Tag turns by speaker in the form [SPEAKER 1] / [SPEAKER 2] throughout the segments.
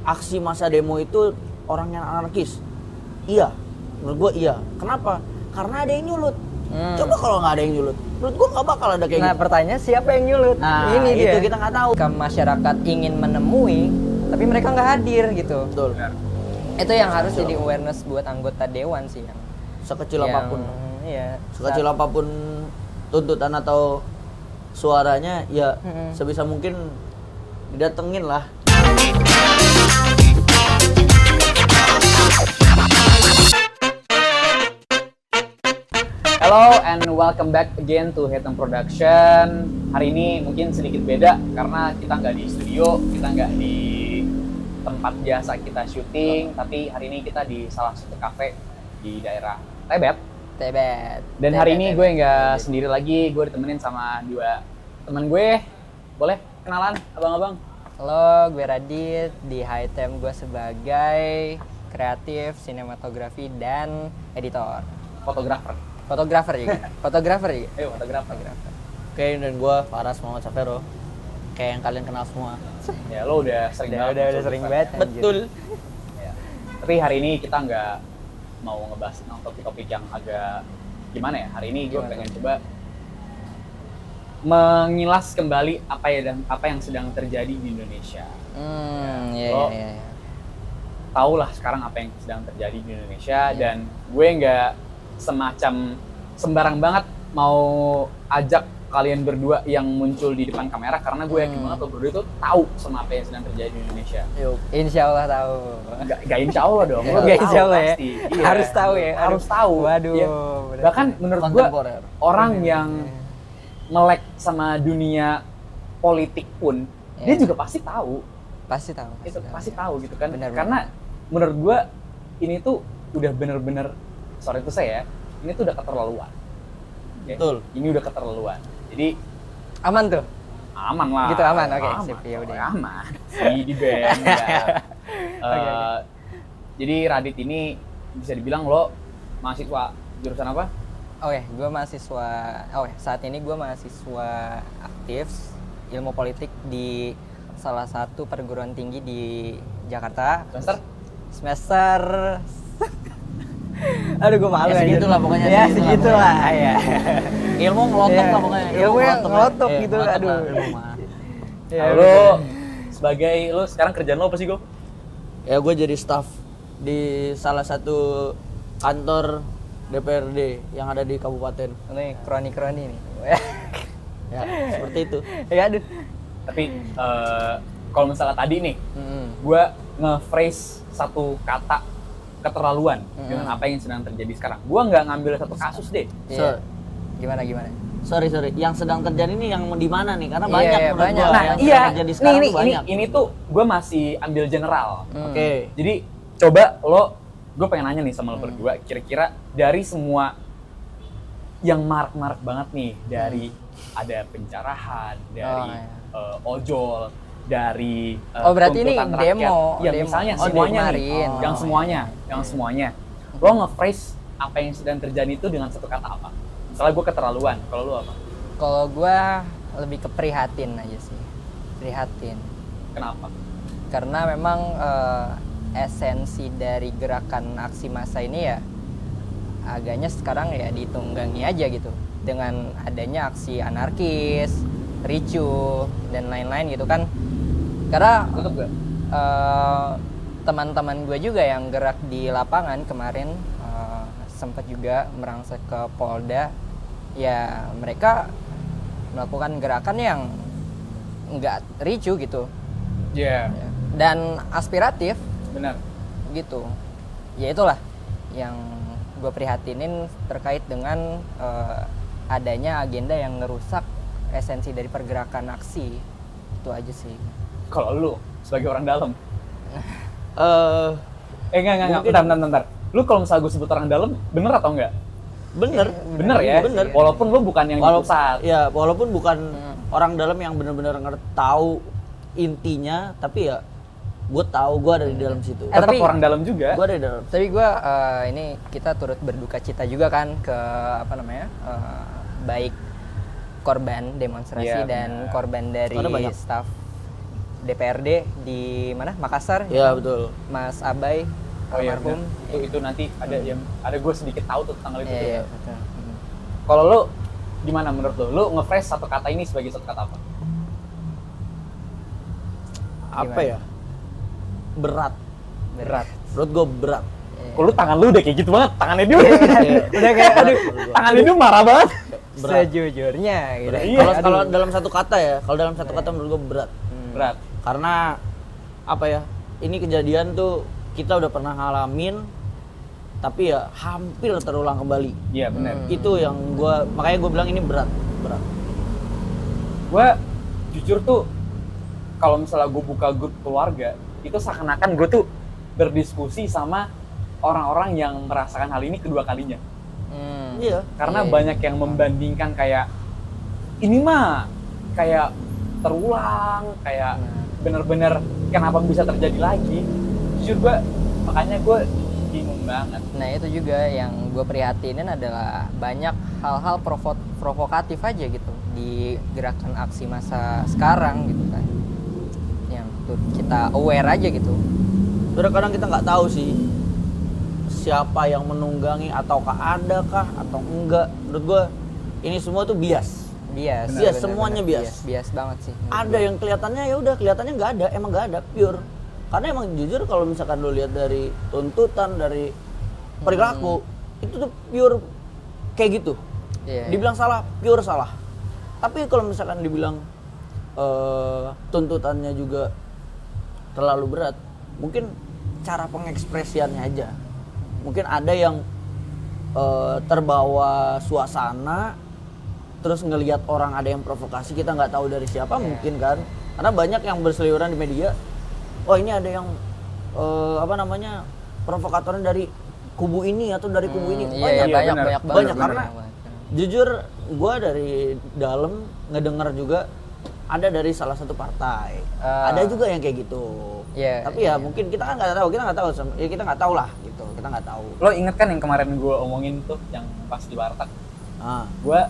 [SPEAKER 1] aksi massa demo itu orang yang anarkis? Iya, menurut gue iya. Kenapa? Karena ada yang nyulut. Coba kalau nggak ada yang nyulut, menurut gue nggak bakal ada kayak gitu.
[SPEAKER 2] Nah pertanyaan siapa yang nyulut?
[SPEAKER 1] Nah
[SPEAKER 2] ini
[SPEAKER 1] itu
[SPEAKER 2] dia.
[SPEAKER 1] kita nggak tahu.
[SPEAKER 2] Jika masyarakat ingin menemui, tapi mereka nggak hadir gitu.
[SPEAKER 1] Betul.
[SPEAKER 2] Itu yang harus jadi awareness buat anggota dewan sih yang
[SPEAKER 1] Sekecil apapun.
[SPEAKER 2] Iya.
[SPEAKER 1] Sekecil apapun tuntutan atau suaranya, ya sebisa mungkin didatengin lah.
[SPEAKER 3] Hello and welcome back again to Hitam Production. Hari ini mungkin sedikit beda karena kita nggak di studio, kita nggak di tempat biasa kita syuting, tapi hari ini kita di salah satu cafe di daerah Tebet. Dan hari ini gue nggak sendiri lagi, gue ditemenin sama dua teman gue. Boleh kenalan, abang-abang?
[SPEAKER 2] Halo, gue Radit. Di Hitam gue sebagai kreatif, sinematografi, dan editor.
[SPEAKER 3] Fotografer
[SPEAKER 2] Fotografer juga.
[SPEAKER 3] Ayo, fotografer.
[SPEAKER 1] Oke, dan gue Faras Muhammad Safero. Kayak yang kalian kenal semua.
[SPEAKER 3] Ya, lo udah sering banget.
[SPEAKER 2] Udah sering banget.
[SPEAKER 1] Betul.
[SPEAKER 3] Ya. Tapi hari ini kita nggak mau ngebahas tentang topik-topik yang agak gimana ya. Hari ini gue pengen coba mengilas kembali apa yang sedang terjadi di Indonesia.
[SPEAKER 2] Iya.
[SPEAKER 3] Tahu lah sekarang apa yang sedang terjadi di Indonesia, dan gue nggak semacam sembarang banget mau ajak kalian berdua yang muncul di depan kamera, karena gue yakin banget lo berdua itu tahu sama apa yang sedang terjadi di Indonesia.
[SPEAKER 1] Yuk.
[SPEAKER 2] Insya Allah tahu.
[SPEAKER 3] Gak insya Allah dong. Lo
[SPEAKER 2] Gak
[SPEAKER 3] tahu
[SPEAKER 2] insya Allah ya.
[SPEAKER 3] pasti. Iya.
[SPEAKER 2] Harus tahu ya.
[SPEAKER 3] Harus tahu.
[SPEAKER 2] Waduh.
[SPEAKER 3] Ya. Bahkan menurut gue
[SPEAKER 1] Kontemporer.
[SPEAKER 3] orang yang melek sama dunia politik pun dia juga pasti tahu.
[SPEAKER 2] Pasti tahu.
[SPEAKER 3] Pasti tahu gitu kan.
[SPEAKER 2] Benar,
[SPEAKER 3] karena menurut gue ini tuh udah bener-bener, sorry itu saya, ini tuh udah keterlaluan. Ya,
[SPEAKER 1] Betul.
[SPEAKER 3] ini udah keterlaluan. Jadi
[SPEAKER 2] Aman tuh.
[SPEAKER 3] aman lah.
[SPEAKER 2] Gitu aman, oke,
[SPEAKER 3] Aman,
[SPEAKER 2] sip, ya udah.
[SPEAKER 3] aman. Di band. Ya. Jadi Radit ini bisa dibilang lo mahasiswa jurusan apa?
[SPEAKER 2] Gue mahasiswa. Saat ini gue mahasiswa aktif ilmu politik di salah satu perguruan tinggi di Jakarta. Semester. Aduh, gue malu
[SPEAKER 1] Ya, segitulah pokoknya,
[SPEAKER 2] Ya,
[SPEAKER 1] segitulah
[SPEAKER 2] segitulah.
[SPEAKER 1] pokoknya.
[SPEAKER 2] Ya.
[SPEAKER 1] Ilmu ngelotok lah pokoknya.
[SPEAKER 2] Ilmu yang ngelotok gitu,
[SPEAKER 1] ngelotok
[SPEAKER 2] aduh.
[SPEAKER 1] lah ilmu mah.
[SPEAKER 2] Ya,
[SPEAKER 3] Lo sebagai lo sekarang kerjaan lo apa sih, Go?
[SPEAKER 1] Ya gue jadi staff di salah satu kantor DPRD yang ada di kabupaten.
[SPEAKER 2] Ini kroni-kroni nih.
[SPEAKER 1] Ya, seperti itu.
[SPEAKER 2] Ya, aduh.
[SPEAKER 3] Tapi kalau misalnya tadi nih, gue nge-phrase satu kata keterlaluan dengan apa yang sedang terjadi sekarang. Gue nggak ngambil satu kasus deh.
[SPEAKER 2] Iya. Gimana?
[SPEAKER 1] Sorry. Yang sedang terjadi ini yang di mana nih? Karena
[SPEAKER 2] Iya,
[SPEAKER 1] banyak
[SPEAKER 2] iya,
[SPEAKER 1] menurut
[SPEAKER 2] banyak.
[SPEAKER 1] gua.
[SPEAKER 3] Nah,
[SPEAKER 1] Yang
[SPEAKER 3] iya.
[SPEAKER 1] sedang terjadi sekarang tuh banyak.
[SPEAKER 3] Ini tuh gue masih ambil general.
[SPEAKER 1] Oke.
[SPEAKER 3] Jadi coba gue pengen nanya nih sama lo berdua, kira-kira dari semua yang marak-marak banget nih, dari ada pencerahan, dari ojol, dari
[SPEAKER 2] berarti ini
[SPEAKER 3] tuntutan rakyat.
[SPEAKER 2] demo.
[SPEAKER 3] Ya
[SPEAKER 2] demo.
[SPEAKER 3] misalnya
[SPEAKER 2] Oh,
[SPEAKER 3] semuanya nih,
[SPEAKER 2] kemarin.
[SPEAKER 3] yang semuanya. Lo nge-phrase apa yang sedang terjadi itu dengan satu kata apa? Misalnya gue keterlaluan, kalau lo apa?
[SPEAKER 2] Kalau gue lebih ke prihatin aja sih. Prihatin.
[SPEAKER 3] Kenapa?
[SPEAKER 2] Karena memang esensi dari gerakan aksi massa ini ya agaknya sekarang ya ditunggangi aja gitu dengan adanya aksi anarkis, ricuh dan lain-lain gitu kan. Karena
[SPEAKER 3] Tutup gak?
[SPEAKER 2] teman-teman gue juga yang gerak di lapangan kemarin sempat juga merangsek ke Polda, ya mereka melakukan gerakan yang nggak ricuh gitu.
[SPEAKER 3] Iya.
[SPEAKER 2] Dan aspiratif
[SPEAKER 3] Benar.
[SPEAKER 2] gitu. Ya itulah yang gue prihatinin terkait dengan adanya agenda yang ngerusak esensi dari pergerakan aksi. Itu aja sih.
[SPEAKER 3] Kalau lu sebagai orang dalam,
[SPEAKER 1] Mungkin-
[SPEAKER 3] bentar. Lu kalau misalnya gue sebut orang dalam, bener atau enggak?
[SPEAKER 1] Bener
[SPEAKER 3] Ya?
[SPEAKER 1] bener.
[SPEAKER 3] Walaupun lu bukan yang di pusat.
[SPEAKER 1] Ya, walaupun bukan orang dalam yang benar-benar tahu intinya, tapi ya gue tahu gue ada di dalam situ.
[SPEAKER 3] Tetap
[SPEAKER 2] tapi-
[SPEAKER 3] orang dalam juga.
[SPEAKER 1] Gue ada di dalam.
[SPEAKER 2] Tapi gue ini kita turut berduka cita juga kan ke baik korban demonstrasi
[SPEAKER 3] Iya,
[SPEAKER 2] dan
[SPEAKER 3] benar.
[SPEAKER 2] korban dari
[SPEAKER 1] Karena banyak.
[SPEAKER 2] staff DPRD di mana Makassar.
[SPEAKER 1] Iya betul.
[SPEAKER 2] Mas Abai
[SPEAKER 3] Oh iya,
[SPEAKER 2] almarhum.
[SPEAKER 3] itu nanti ada gue sedikit tahu tuh tentang itu.
[SPEAKER 2] Iya,
[SPEAKER 3] Ya.
[SPEAKER 2] betul.
[SPEAKER 3] Kalau lo gimana menurut lo? Lo nge-phrase satu kata ini sebagai satu kata apa?
[SPEAKER 1] Apa
[SPEAKER 2] Gimana?
[SPEAKER 1] ya? Berat.
[SPEAKER 3] Berat.
[SPEAKER 1] Menurut gue berat.
[SPEAKER 3] Kok lu tangan lu udah kayak gitu banget, tangannya dia
[SPEAKER 2] Udah kayak aduh,
[SPEAKER 3] tangannya dia marah banget.
[SPEAKER 1] Berat.
[SPEAKER 2] sejujurnya gitu.
[SPEAKER 1] Berat.
[SPEAKER 3] Iya,
[SPEAKER 1] Kalau dalam satu kata ya, kalau dalam satu kata menurut gue berat.
[SPEAKER 3] Berat.
[SPEAKER 1] Karena apa ya? Ini kejadian tuh kita udah pernah ngalamin, tapi ya hampir terulang kembali.
[SPEAKER 3] Iya benar.
[SPEAKER 1] Itu yang makanya gue bilang ini berat.
[SPEAKER 3] Gue jujur tuh kalau misalnya gue buka grup keluarga, itu seakan-akan gue tuh berdiskusi sama orang-orang yang merasakan hal ini kedua kalinya.
[SPEAKER 1] Iya.
[SPEAKER 3] Karena
[SPEAKER 2] Iya.
[SPEAKER 3] banyak yang membandingkan kayak ini mah kayak terulang, kayak bener-bener kenapa bisa terjadi lagi. Jujur gue, makanya gue bingung banget.
[SPEAKER 2] Nah itu juga yang gue prihatinin adalah banyak hal-hal provokatif aja gitu di gerakan aksi massa sekarang gitu kan, yang tuh kita aware aja gitu.
[SPEAKER 1] Kadang kita nggak tahu sih siapa yang menunggangi ataukah adakah atau enggak. Menurut gue ini semua tuh bias.
[SPEAKER 2] Bias,
[SPEAKER 1] Bias, semuanya bias.
[SPEAKER 2] bias banget sih menurut
[SPEAKER 1] Ada
[SPEAKER 2] gua.
[SPEAKER 1] yang kelihatannya ya udah kelihatannya nggak ada, emang nggak ada, pure. Karena emang jujur kalau misalkan lo lihat dari tuntutan, dari perilaku, itu tuh pure kayak gitu.
[SPEAKER 2] Iya,
[SPEAKER 1] Dibilang salah, pure salah. Tapi kalau misalkan dibilang tuntutannya juga terlalu berat, mungkin cara pengekspresiannya aja. Mungkin ada yang terbawa suasana, terus ngelihat orang ada yang provokasi, kita nggak tahu dari siapa mungkin kan. Karena banyak yang berseliweran di media, oh ini ada yang provokatornya dari kubu ini atau dari kubu ini.
[SPEAKER 2] Iya, banyak
[SPEAKER 3] benar.
[SPEAKER 2] banget.
[SPEAKER 1] Banyak,
[SPEAKER 2] benar,
[SPEAKER 1] karena
[SPEAKER 2] banget.
[SPEAKER 1] jujur gue dari dalam ngedengar juga ada dari salah satu partai. Ada juga yang kayak gitu.
[SPEAKER 2] Iya,
[SPEAKER 1] Tapi ya mungkin kita kan nggak tahu, kita nggak tahu lah gitu. Kita nggak tahu.
[SPEAKER 3] Lo inget kan yang kemarin gue omongin tuh, yang pas di Warteg?
[SPEAKER 1] Ah,
[SPEAKER 3] Gue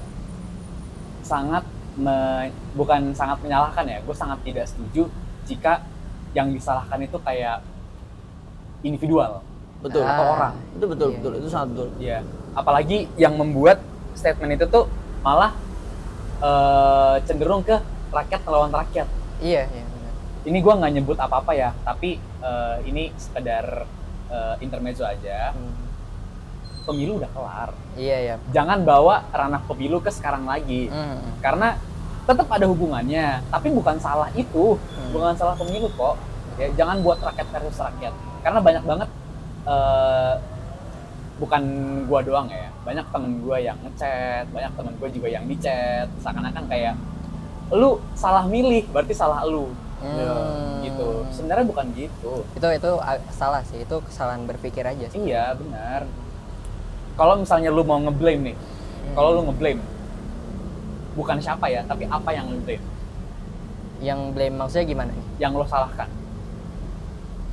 [SPEAKER 3] sangat bukan sangat menyalahkan ya, gue sangat tidak setuju jika yang disalahkan itu kayak individual
[SPEAKER 1] betul.
[SPEAKER 3] atau orang.
[SPEAKER 1] Itu betul,
[SPEAKER 2] Iya.
[SPEAKER 1] betul. Itu sangat betul.
[SPEAKER 3] Ya, apalagi yang membuat statement itu tuh malah cenderung ke rakyat melawan rakyat.
[SPEAKER 2] Iya, benar.
[SPEAKER 3] Ini gue nggak nyebut apa-apa ya, tapi ini sekedar intermezzo aja. Pemilu udah kelar.
[SPEAKER 2] Iya.
[SPEAKER 3] Jangan bawa ranah pemilu ke sekarang lagi. Karena tetap ada hubungannya, tapi bukan salah itu, bukan salah pemilu kok. Ya, jangan buat rakyat versus rakyat. Karena banyak banget, bukan gua doang ya, banyak temen gua yang ngechat, banyak temen gua juga yang dichat, seakan-akan kayak lu salah milih, berarti salah lu. Ya, gitu. Sebenarnya bukan gitu.
[SPEAKER 2] Itu salah sih, itu kesalahan berpikir aja sih.
[SPEAKER 3] Iya, benar. Kalau misalnya lu mau ngeblame nih, kalau lu ngeblame, bukan siapa ya, tapi apa yang lu blame,
[SPEAKER 2] Yang blame maksudnya gimana nih?
[SPEAKER 3] yang lo salahkan.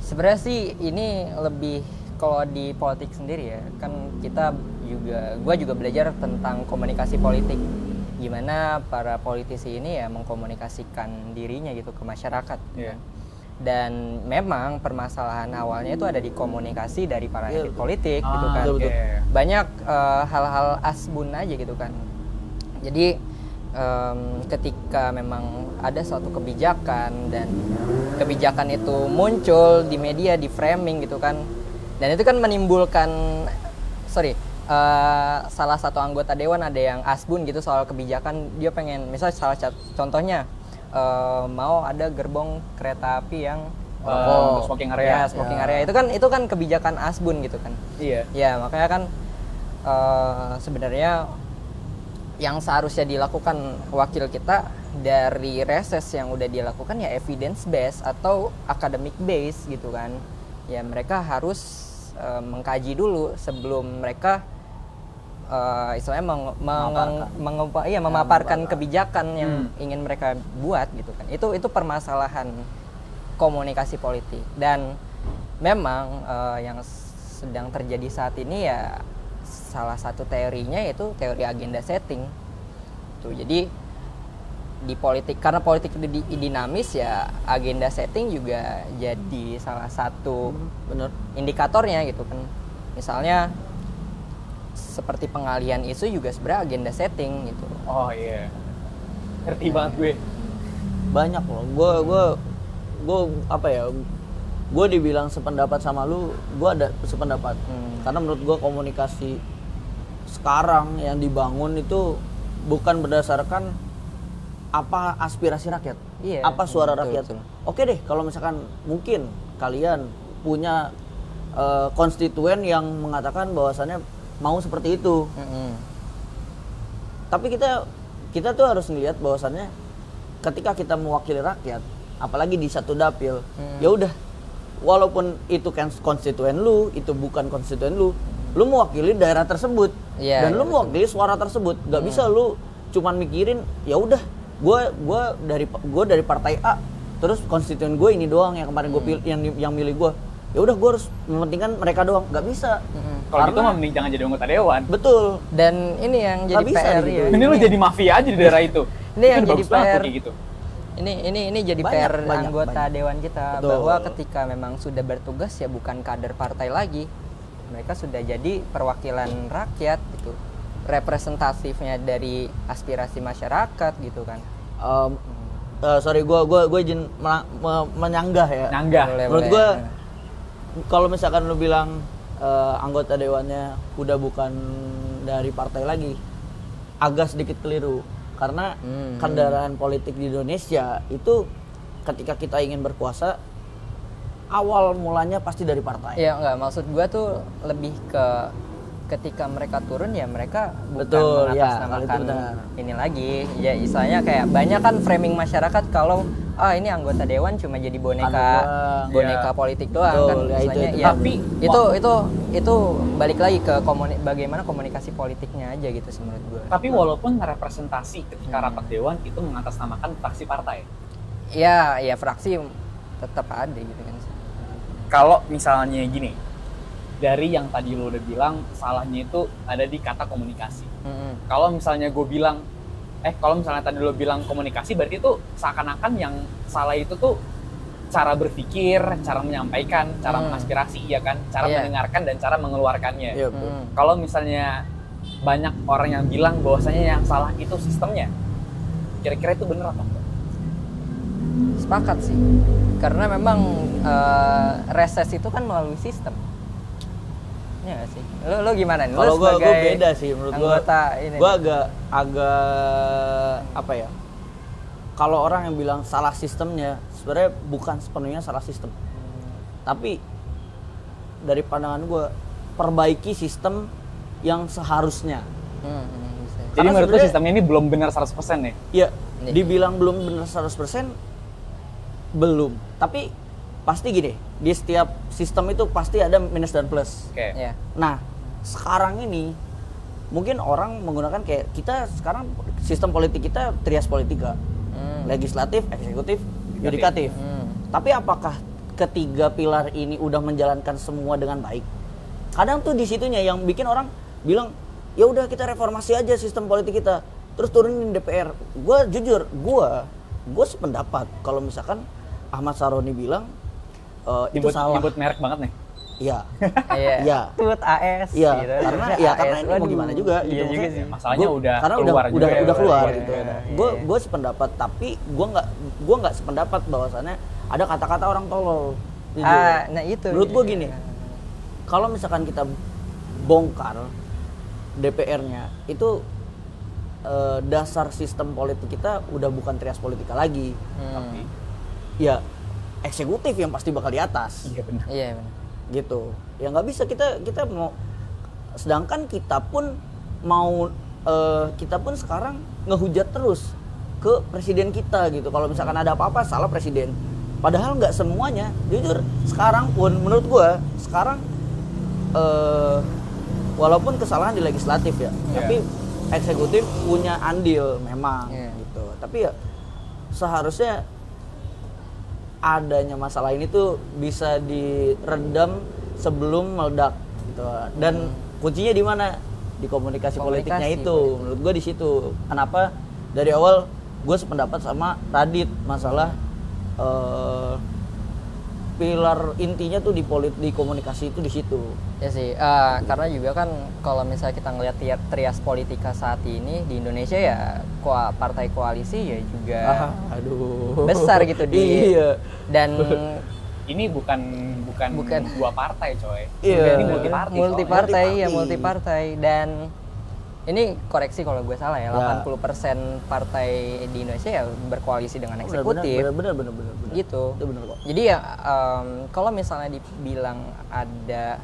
[SPEAKER 2] Sebenarnya sih ini lebih kalau di politik sendiri ya, kan gue juga belajar tentang komunikasi politik. Gimana para politisi ini ya mengkomunikasikan dirinya gitu ke masyarakat.
[SPEAKER 3] Iya.
[SPEAKER 2] Dan memang permasalahan awalnya itu ada di komunikasi dari para
[SPEAKER 1] Iya,
[SPEAKER 2] elit
[SPEAKER 1] betul.
[SPEAKER 2] politik gitu kan.
[SPEAKER 1] betul.
[SPEAKER 2] Banyak hal-hal asbun aja gitu kan. Jadi ketika memang ada suatu kebijakan dan kebijakan itu muncul di media, di framing gitu kan, dan itu kan menimbulkan salah satu anggota dewan ada yang asbun gitu soal kebijakan, dia pengen misalnya contohnya mau ada gerbong kereta api yang
[SPEAKER 3] Untuk smoking area.
[SPEAKER 2] ya, smoking area itu kan kebijakan asbun gitu kan.
[SPEAKER 3] Iya.
[SPEAKER 2] Ya makanya kan sebenarnya yang seharusnya dilakukan wakil kita dari reses yang udah dilakukan ya evidence based atau academic based gitu kan. Ya mereka harus mengkaji dulu sebelum mereka istilahnya memaparkan kebijakan yang ingin mereka buat gitu kan. Itu permasalahan komunikasi politik, dan memang yang sedang terjadi saat ini ya salah satu teorinya yaitu teori agenda setting tuh. Jadi di politik, karena politik itu dinamis ya, agenda setting juga jadi salah satu
[SPEAKER 1] Bener.
[SPEAKER 2] indikatornya gitu kan. Misalnya seperti pengalihan isu juga sebenarnya agenda setting gitu.
[SPEAKER 3] Oh iya. Ngerti banget gue.
[SPEAKER 1] Banyak loh. Gue apa ya? Gue dibilang sependapat sama lu, gue ada sependapat. Karena menurut gue komunikasi sekarang yang dibangun itu bukan berdasarkan apa aspirasi rakyat,
[SPEAKER 2] Iya,
[SPEAKER 1] apa suara
[SPEAKER 2] betul,
[SPEAKER 1] rakyat.
[SPEAKER 2] betul.
[SPEAKER 1] Oke deh, kalau misalkan mungkin kalian punya konstituen yang mengatakan bahwasannya mau seperti itu, tapi kita tuh harus ngelihat bahwasannya ketika kita mewakili rakyat, apalagi di satu dapil, ya udah, walaupun itu kan konstituen lu, itu bukan konstituen lu mewakili daerah tersebut,
[SPEAKER 2] Iya,
[SPEAKER 1] dan
[SPEAKER 2] iya,
[SPEAKER 1] lu mewakili suara tersebut. Gak bisa lu cuman mikirin ya udah, gue dari partai A, terus konstituen gue ini doang yang kemarin gue pilih, yang milih gue. Ya udah, gue harus mementingkan mereka doang. Gak bisa.
[SPEAKER 3] Kalau gitu mah mending jangan jadi anggota dewan.
[SPEAKER 1] Betul.
[SPEAKER 2] Dan ini yang jadi
[SPEAKER 1] Nggak bisa
[SPEAKER 2] PR
[SPEAKER 1] gitu.
[SPEAKER 2] ya.
[SPEAKER 3] Ini lu jadi mafia aja di daerah itu.
[SPEAKER 2] Ini yang
[SPEAKER 3] Itu
[SPEAKER 2] jadi
[SPEAKER 3] bagus banget
[SPEAKER 2] PR.
[SPEAKER 3] tuh kayak gitu.
[SPEAKER 2] Ini jadi
[SPEAKER 1] Banyak,
[SPEAKER 2] PR
[SPEAKER 1] banyak,
[SPEAKER 2] anggota
[SPEAKER 1] banyak.
[SPEAKER 2] dewan kita.
[SPEAKER 1] Betul.
[SPEAKER 2] Bahwa ketika memang sudah bertugas ya bukan kader partai lagi, mereka sudah jadi perwakilan rakyat gitu, representatifnya dari aspirasi masyarakat gitu kan.
[SPEAKER 1] Sorry, gue izin menyanggah ya.
[SPEAKER 3] Nanggah.
[SPEAKER 1] Menurut gue, kalau misalkan lu bilang anggota dewannya udah bukan dari partai lagi, agak sedikit keliru. Karena kendaraan politik di Indonesia itu ketika kita ingin berkuasa, awal mulanya pasti dari partai.
[SPEAKER 2] Ya enggak, maksud gua tuh lebih ke ketika mereka turun ya mereka bukan
[SPEAKER 1] Betul, ya,
[SPEAKER 2] mengatasnamakan
[SPEAKER 1] kalau itu benar.
[SPEAKER 2] ini lagi. Ya istilahnya kayak banyak kan framing masyarakat kalau ini anggota dewan cuma jadi boneka
[SPEAKER 3] ya.
[SPEAKER 2] politik doang.
[SPEAKER 1] Betul,
[SPEAKER 2] Kan
[SPEAKER 1] ya, itu.
[SPEAKER 2] istilahnya ya.
[SPEAKER 3] Tapi,
[SPEAKER 2] itu balik lagi ke bagaimana komunikasi politiknya aja gitu sih menurut gua.
[SPEAKER 3] Tapi walaupun representasi ketika rapat dewan itu mengatasnamakan fraksi partai.
[SPEAKER 2] Ya fraksi tetap ada gitu kan.
[SPEAKER 3] Kalau misalnya gini, dari yang tadi lo udah bilang salahnya itu ada di kata komunikasi. Kalau misalnya gue bilang, kalau misalnya tadi lo bilang komunikasi, berarti itu seakan-akan yang salah itu tuh cara berpikir, cara menyampaikan, cara mengaspirasi, ya kan, cara mendengarkan dan cara mengeluarkannya.
[SPEAKER 1] Iya, betul.
[SPEAKER 3] Kalau misalnya banyak orang yang bilang bahwasanya yang salah itu sistemnya, kira-kira itu bener apa enggak?
[SPEAKER 2] Sepakat sih, karena memang reses itu kan melalui sistem. Ya nggak sih? Lo gimana nih?
[SPEAKER 1] Kalau
[SPEAKER 2] Lo
[SPEAKER 1] gue
[SPEAKER 2] sebagai
[SPEAKER 1] beda sih menurut gue.
[SPEAKER 2] anggota ini.
[SPEAKER 1] Gue agak apa ya? Kalau orang yang bilang salah sistemnya, sebenarnya bukan sepenuhnya salah sistem. Tapi dari pandangan gue, perbaiki sistem yang seharusnya.
[SPEAKER 2] Bisa.
[SPEAKER 3] Jadi
[SPEAKER 1] Karena
[SPEAKER 3] menurut lo
[SPEAKER 1] sebenarnya-
[SPEAKER 3] sistem ini belum benar 100% nih?
[SPEAKER 1] Ya,
[SPEAKER 2] Nih.
[SPEAKER 1] dibilang belum benar 100%, belum. Tapi pasti gini, di setiap sistem itu pasti ada minus dan plus.
[SPEAKER 3] Oke.
[SPEAKER 2] Ya.
[SPEAKER 1] Nah, sekarang ini mungkin orang menggunakan kayak kita sekarang sistem politik kita trias politika. Legislatif, eksekutif, yudikatif. Tapi apakah ketiga pilar ini udah menjalankan semua dengan baik? Kadang tuh di situnya yang bikin orang bilang, "Ya udah kita reformasi aja sistem politik kita." Terus turunin DPR. Gue jujur, gue sependapat kalau misalkan Ahmad Saroni bilang itu salah.
[SPEAKER 3] Nyebut merek banget nih.
[SPEAKER 1] Iya.
[SPEAKER 2] Iya.
[SPEAKER 1] Iya.
[SPEAKER 2] Tut AS
[SPEAKER 1] Iya,
[SPEAKER 2] gitu.
[SPEAKER 1] karena ini mau gimana juga
[SPEAKER 2] Iya
[SPEAKER 1] gitu.
[SPEAKER 2] juga
[SPEAKER 1] Maksudnya,
[SPEAKER 2] sih.
[SPEAKER 3] Masalahnya udah
[SPEAKER 1] karena
[SPEAKER 3] keluar juga ya,
[SPEAKER 1] udah keluar
[SPEAKER 3] iya,
[SPEAKER 1] gitu.
[SPEAKER 3] iya,
[SPEAKER 1] Gue sependapat, tapi gue nggak sependapat bahwasannya ada kata-kata orang tolol. Jujur.
[SPEAKER 2] Nah itu.
[SPEAKER 1] Menurut gue gini, kalau misalkan kita bongkar DPR-nya itu dasar sistem politik kita udah bukan trias politika lagi,
[SPEAKER 3] Tapi
[SPEAKER 1] ya eksekutif yang pasti bakal di atas.
[SPEAKER 3] iya benar.
[SPEAKER 2] Iya benar.
[SPEAKER 1] Gitu ya, nggak bisa kita mau, sedangkan kita pun mau kita pun sekarang ngehujat terus ke presiden kita gitu. Kalau misalkan ada apa-apa salah presiden, padahal nggak semuanya. Jujur sekarang pun menurut gua sekarang walaupun kesalahan di legislatif ya, tapi eksekutif punya andil memang gitu. Tapi ya seharusnya adanya masalah ini tuh bisa diredam sebelum meledak gitu. Dan kuncinya di mana? Di komunikasi politiknya itu. Menurut gue di situ. Kenapa dari awal gue sependapat sama Radit masalah pilar intinya tuh di komunikasi itu di situ.
[SPEAKER 2] Ya sih, karena juga kan kalau misalnya kita ngelihat trias politika saat ini di Indonesia ya partai koalisi ya juga
[SPEAKER 1] Aduh.
[SPEAKER 2] besar gitu di
[SPEAKER 1] Iya.
[SPEAKER 2] dan
[SPEAKER 3] Ini bukan dua partai coy.
[SPEAKER 1] Iya.
[SPEAKER 3] Ini multipartai.
[SPEAKER 2] multipartai ya
[SPEAKER 1] Multiparti.
[SPEAKER 2] multipartai dan ini koreksi kalau gue salah ya, 80% partai di Indonesia ya berkoalisi dengan eksekutif.
[SPEAKER 1] Bener.
[SPEAKER 2] Gitu.
[SPEAKER 1] Itu bener kok.
[SPEAKER 2] Jadi ya kalau misalnya dibilang ada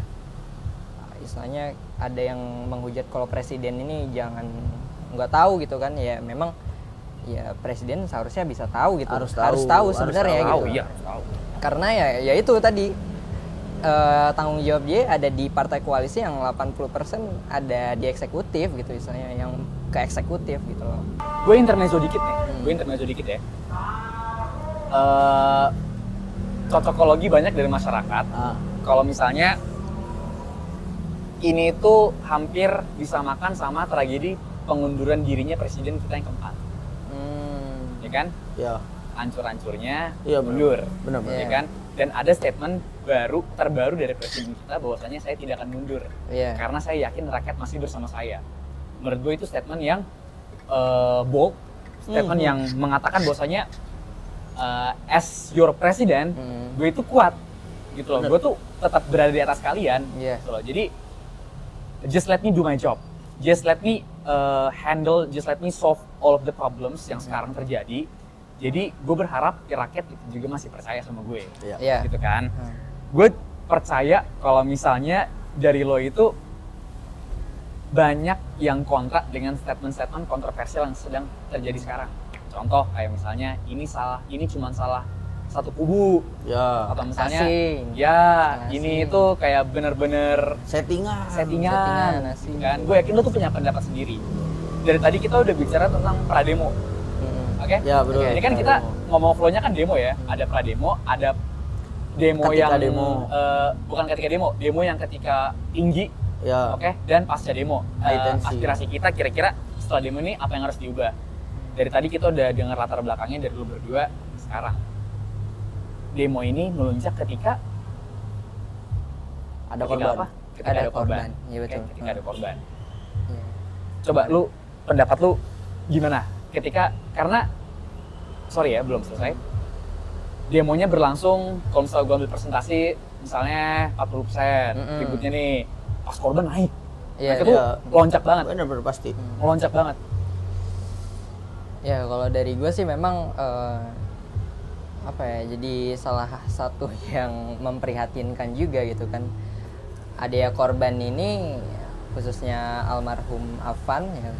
[SPEAKER 2] istilahnya ada yang menghujat kalau presiden ini jangan nggak tahu gitu kan, ya memang ya presiden seharusnya bisa tahu gitu, harus tahu sebenarnya gitu.
[SPEAKER 3] Iya, harus tahu.
[SPEAKER 2] Karena ya itu tadi tanggung jawab dia ada di partai koalisi yang 80% ada di eksekutif gitu, misalnya yang ke eksekutif gitu loh.
[SPEAKER 3] Gue intermezzo dikit ya. Cocokologi banyak dari masyarakat. Kalau misalnya ini tuh hampir disamakan sama tragedi pengunduran dirinya presiden kita yang keempat, ya kan?
[SPEAKER 1] Ya.
[SPEAKER 3] Hancur-hancurnya
[SPEAKER 1] Iya,
[SPEAKER 3] mundur,
[SPEAKER 1] benar.
[SPEAKER 3] ya
[SPEAKER 2] Iya.
[SPEAKER 3] kan? Dan ada statement terbaru dari presiden kita bahwasanya saya tidak akan mundur,
[SPEAKER 2] Iya.
[SPEAKER 3] karena saya yakin rakyat masih bersama saya. Menurut gue itu statement yang bold, statement yang mengatakan bahwasanya as your president, gue itu kuat, gitu loh.
[SPEAKER 1] Bener.
[SPEAKER 3] Gue tuh tetap berada di atas kalian,
[SPEAKER 2] Iya.
[SPEAKER 3] gitu loh. Jadi just let me do my job, just let me just let me solve all of the problems yang sekarang terjadi. Jadi gue berharap rakyat itu juga masih percaya sama gue,
[SPEAKER 2] Iya.
[SPEAKER 3] gitu kan. Gue percaya kalau misalnya dari lo itu banyak yang kontra dengan statement-statement kontroversial yang sedang terjadi sekarang. Contoh kayak misalnya ini cuma salah satu kubu,
[SPEAKER 1] Ya.
[SPEAKER 3] atau misalnya
[SPEAKER 2] Asing.
[SPEAKER 3] ini itu kayak bener-bener
[SPEAKER 1] Settingan.
[SPEAKER 2] Settingan, asing.
[SPEAKER 3] kan. Gue yakin lo tuh punya pendapat sendiri. Dari tadi kita udah bicara tentang prademo, oke?
[SPEAKER 1] Ya, betul.
[SPEAKER 3] Ini kan kita ngomong flow-nya kan demo ya. Ada prademo, ada demo
[SPEAKER 1] Ketika
[SPEAKER 3] yang
[SPEAKER 1] demo.
[SPEAKER 3] bukan ketika demo yang ketika tinggi,
[SPEAKER 1] Ya.
[SPEAKER 3] oke? Dan pasca demo.
[SPEAKER 1] High tensi.
[SPEAKER 3] Aspirasi kita kira-kira setelah demo ini apa yang harus diubah? Dari tadi kita udah dengar latar belakangnya dari lu berdua. Sekarang demo ini melonjak ketika
[SPEAKER 1] Ada
[SPEAKER 3] ketika
[SPEAKER 1] korban.
[SPEAKER 3] apa? Ketika
[SPEAKER 2] Ada
[SPEAKER 3] ada korban.
[SPEAKER 2] korban. Iya, betul.
[SPEAKER 3] Oke, ketika ada korban.
[SPEAKER 2] Iya.
[SPEAKER 3] Coba lu pendapat lu gimana ketika, karena sorry ya belum selesai, demonya berlangsung, kalau misalnya gue ambil presentasi misalnya 40%, ributnya nih, pas korban naik,
[SPEAKER 2] Iya,
[SPEAKER 3] itu
[SPEAKER 1] iya.
[SPEAKER 3] loncat banget,
[SPEAKER 1] Bener pasti.
[SPEAKER 3] meloncat banget.
[SPEAKER 2] Ya kalau dari gue sih memang apa ya, jadi salah satu yang memprihatinkan juga gitu kan. Adanya korban ini khususnya almarhum Afan ya,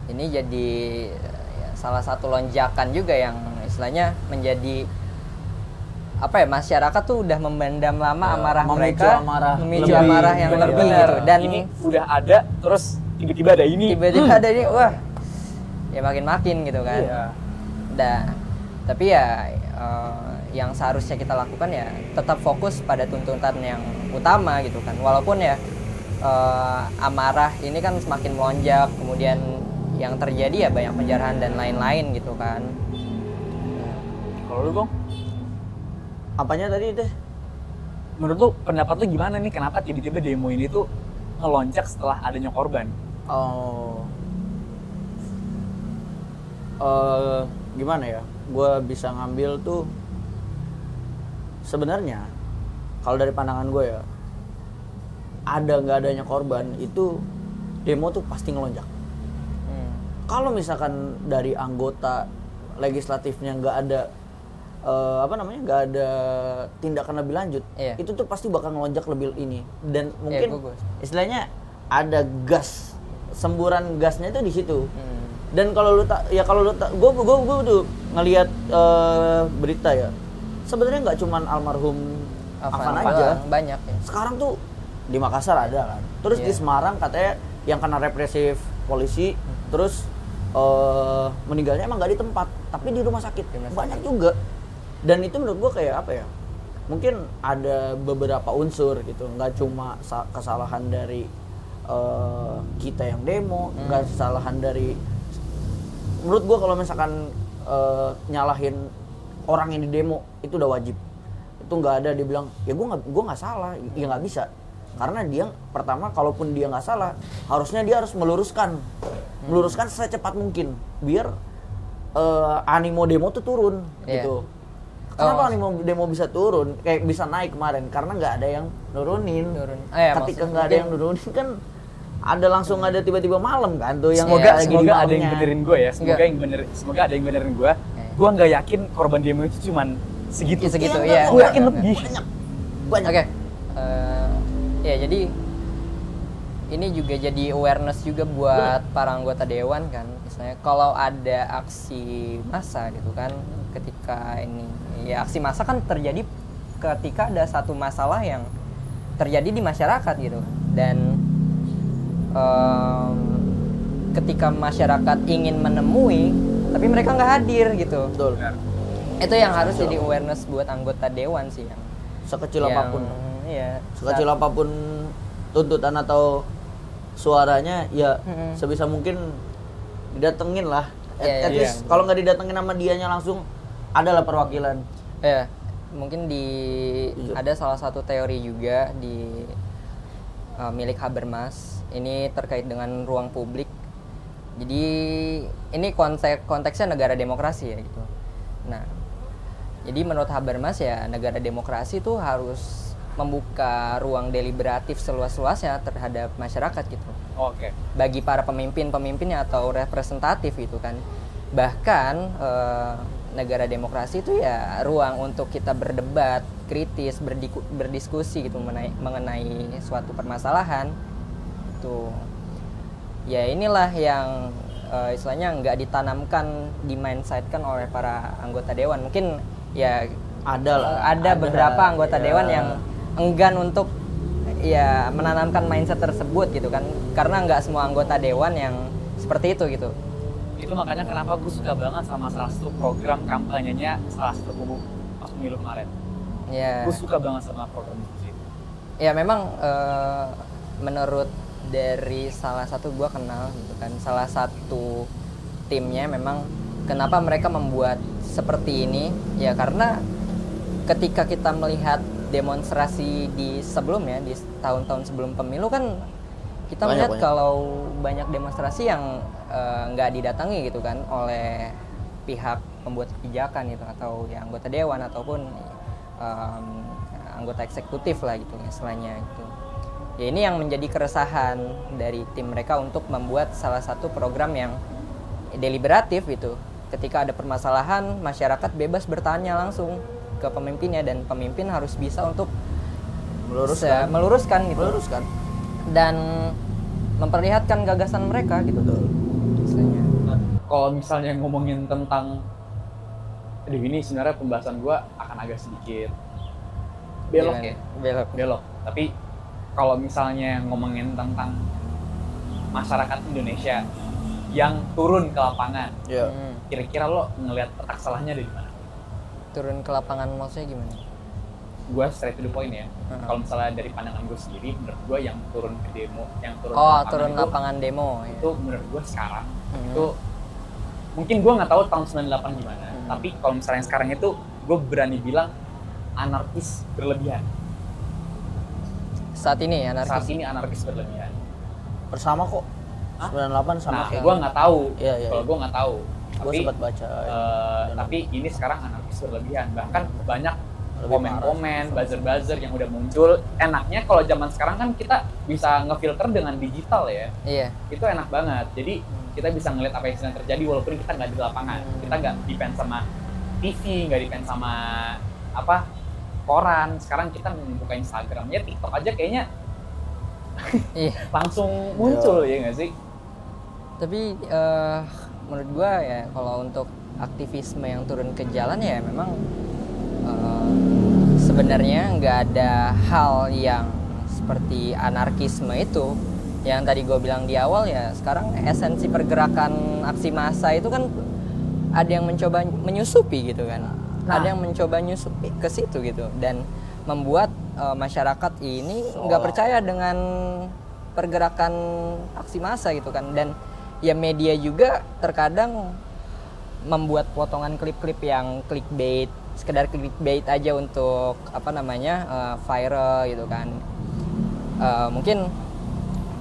[SPEAKER 2] ini jadi ya, salah satu lonjakan juga yang istilahnya menjadi apa ya, masyarakat tuh udah memendam lama
[SPEAKER 1] Ya,
[SPEAKER 2] amarah
[SPEAKER 1] memicu
[SPEAKER 2] mereka,
[SPEAKER 1] amarah
[SPEAKER 2] memicu
[SPEAKER 1] lebih.
[SPEAKER 2] amarah yang
[SPEAKER 3] Bener-bener.
[SPEAKER 2] lebih gitu. Dan
[SPEAKER 3] ini udah ada, terus tiba-tiba ada ini.
[SPEAKER 2] tiba-tiba ada ini, wah ya makin-makin gitu kan.
[SPEAKER 3] Iya.
[SPEAKER 2] Tapi ya yang seharusnya kita lakukan ya tetap fokus pada tuntutan yang utama gitu kan. Walaupun ya amarah ini kan semakin melonjak, kemudian yang terjadi ya banyak penjarahan dan lain-lain gitu kan.
[SPEAKER 3] Kalau lu Bang,
[SPEAKER 1] Apanya tadi teh?
[SPEAKER 3] menurut lu pendapat lu gimana nih, kenapa tiba-tiba demo ini tuh ngelonjak setelah adanya korban?
[SPEAKER 1] Oh. Gimana ya? Gue bisa ngambil tuh sebenarnya kalau dari pandangan gue ya, ada nggak adanya korban itu demo tuh pasti ngelonjak. Kalau misalkan dari anggota legislatifnya nggak ada nggak ada tindakan lebih lanjut,
[SPEAKER 2] Iya.
[SPEAKER 1] itu tuh pasti bakal ngelonjak lebih ini. Dan mungkin
[SPEAKER 2] gugus.
[SPEAKER 1] istilahnya ada gas, semburan gasnya itu di situ. Dan kalau lu gue tuh ngelihat berita ya, sebenarnya nggak cuman almarhum Afan aja,
[SPEAKER 2] banyak ya.
[SPEAKER 1] sekarang tuh di Makassar ada kan, terus
[SPEAKER 2] Iya.
[SPEAKER 1] di Semarang katanya yang kena represif polisi, terus meninggalnya emang nggak di tempat, tapi di rumah sakit. Banyak juga. Dan itu menurut gua kayak apa ya, mungkin ada beberapa unsur gitu, nggak cuma kesalahan dari kita yang demo, nggak kesalahan dari menurut gua kalau misalkan nyalahin orang yang di demo itu udah wajib. Itu nggak ada dia bilang ya gua nggak salah, ya nggak bisa. Karena dia pertama kalaupun dia nggak salah, harusnya dia harus meluruskan secepat mungkin biar animo demo tuh turun gitu. Kenapa animo demo bisa turun, kayak bisa naik kemarin? Karena nggak ada yang nurunin. Ketika nggak ada yang nurunin kan ada langsung ada tiba-tiba malam kan tuh yang
[SPEAKER 3] semoga
[SPEAKER 1] di
[SPEAKER 3] ada yang benerin gue ya. Semoga ada yang benerin gue. Gue nggak yakin korban demo itu cuman segitu.
[SPEAKER 2] Ya.
[SPEAKER 3] Gue yakin lebih.
[SPEAKER 1] Banyak.
[SPEAKER 2] Oke. Ya jadi ini juga jadi awareness juga buat para anggota dewan kan. Misalnya kalau ada aksi massa gitu kan, ketika ini ya aksi massa kan terjadi ketika ada satu masalah yang terjadi di masyarakat gitu. Dan ketika masyarakat ingin menemui tapi mereka nggak hadir gitu.
[SPEAKER 1] Betul.
[SPEAKER 2] Itu yang harus jadi awareness buat anggota dewan sih yang
[SPEAKER 1] Sekecil apapun.
[SPEAKER 2] Iya.
[SPEAKER 1] Sekecil apapun tuntutan atau suaranya ya sebisa mungkin didatengin lah. At least kalau nggak didatengin sama dianya langsung adalah perwakilan.
[SPEAKER 2] Ya, mungkin ada salah satu teori juga di milik Habermas. Ini terkait dengan ruang publik. Jadi ini konteksnya negara demokrasi ya gitu. Nah, jadi menurut Habermas ya negara demokrasi itu harus membuka ruang deliberatif seluas-luasnya terhadap masyarakat gitu.
[SPEAKER 3] Oke.
[SPEAKER 2] Bagi para pemimpinnya atau representatif itu kan. Bahkan negara demokrasi itu ya ruang untuk kita berdebat, kritis, berdiskusi gitu mengenai suatu permasalahan. Itu ya inilah yang istilahnya nggak ditanamkan, dimainsightkan oleh para anggota dewan. Mungkin ya ada beberapa anggota dewan yang enggan untuk ya menanamkan mindset tersebut gitu kan, karena nggak semua anggota dewan yang seperti itu gitu.
[SPEAKER 3] Itu makanya kenapa gue suka banget sama salah satu program kampanyenya salah satu kubu pas pemilu kemarin.
[SPEAKER 2] Ya.
[SPEAKER 3] Gue suka banget sama program itu sih.
[SPEAKER 2] Ya memang menurut dari salah satu gue kenal gitu kan, salah satu timnya memang kenapa mereka membuat seperti ini ya karena ketika kita melihat demonstrasi di sebelumnya, di tahun-tahun sebelum pemilu kan kita melihat kalau banyak demonstrasi yang nggak didatangi gitu kan oleh pihak pembuat kebijakan gitu, atau ya anggota dewan ataupun anggota eksekutif lah gitu istilahnya gitu. Ya ini yang menjadi keresahan dari tim mereka untuk membuat salah satu program yang deliberatif gitu. Ketika ada permasalahan, masyarakat bebas bertanya langsung ke pemimpinnya dan pemimpin harus bisa untuk meluruskan gitu. Dan memperlihatkan gagasan mereka gitu. Misalnya.
[SPEAKER 3] Kalau misalnya ngomongin tentang ini sebenarnya pembahasan gue akan agak sedikit belok. Tapi kalau misalnya ngomongin tentang masyarakat Indonesia yang turun ke lapangan, kira-kira lo ngelihat letak salahnya dari mana?
[SPEAKER 2] Turun ke lapangan maksudnya gimana?
[SPEAKER 3] Gue straight to the point ya. Kalau misalnya dari pandangan gue sendiri, menurut gue yang turun ke demo, yang
[SPEAKER 2] turun lapangan demo
[SPEAKER 3] itu menurut gue sekarang itu mungkin gue nggak tahu tahun 98 gimana, tapi kalau misalnya sekarang itu gue berani bilang anarkis berlebihan.
[SPEAKER 2] Saat ini
[SPEAKER 3] anarkis berlebihan.
[SPEAKER 1] Bersama kok. 98 sama
[SPEAKER 3] kayak gue nggak tahu. Kalau gue nggak tahu.
[SPEAKER 1] Gue sempat baca.
[SPEAKER 3] Tapi ini sekarang anarkis berlebihan. Bahkan banyak komen-komen, buzzer-buzzer yang udah muncul. Enaknya kalau zaman sekarang kan kita bisa ngefilter dengan digital ya.
[SPEAKER 2] Iya.
[SPEAKER 3] Itu enak banget. Jadi kita bisa ngeliat apa yang sedang terjadi walaupun kita nggak di lapangan. Kita nggak depend sama TV, nggak depend sama koran. Sekarang kita membuka Instagramnya, TikTok aja kayaknya langsung muncul ya nggak sih?
[SPEAKER 2] Tapi menurut gua ya kalau untuk aktivisme yang turun ke jalan ya memang sebenarnya nggak ada hal yang seperti anarkisme itu yang tadi gue bilang di awal. Ya sekarang esensi pergerakan aksi massa itu kan ada yang mencoba menyusupi gitu kan, ada yang mencoba nyusupi ke situ gitu dan membuat masyarakat ini nggak percaya dengan pergerakan aksi massa gitu kan. Dan ya media juga terkadang membuat potongan klip-klip yang clickbait, sekedar clickbait aja untuk viral gitu kan. Mungkin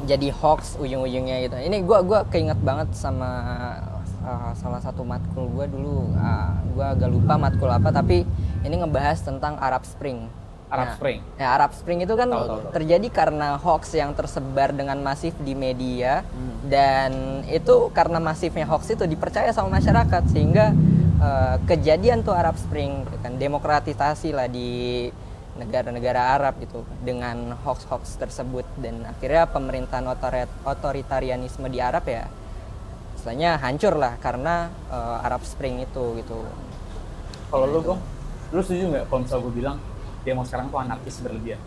[SPEAKER 2] jadi hoax ujung-ujungnya gitu. Ini gua keinget banget sama salah satu matkul gua dulu. Gua agak lupa matkul apa, tapi ini ngebahas tentang Arab Spring.
[SPEAKER 3] Spring.
[SPEAKER 2] Ya, Arab Spring itu kan
[SPEAKER 3] Tahu.
[SPEAKER 2] terjadi karena hoax yang tersebar dengan masif di media, dan itu karena masifnya hoax itu dipercaya sama masyarakat, sehingga kejadian tuh Arab Spring gitu kan, demokratisasi lah di negara-negara Arab gitu dengan hoax-hoax tersebut, dan akhirnya pemerintahan otoritarianisme di Arab ya istilahnya hancur lah karena Arab Spring itu gitu.
[SPEAKER 3] Kalau lu Gong, lu setuju nggak kalau misalnya gue bilang demo sekarang tuh anarkis berlebihan?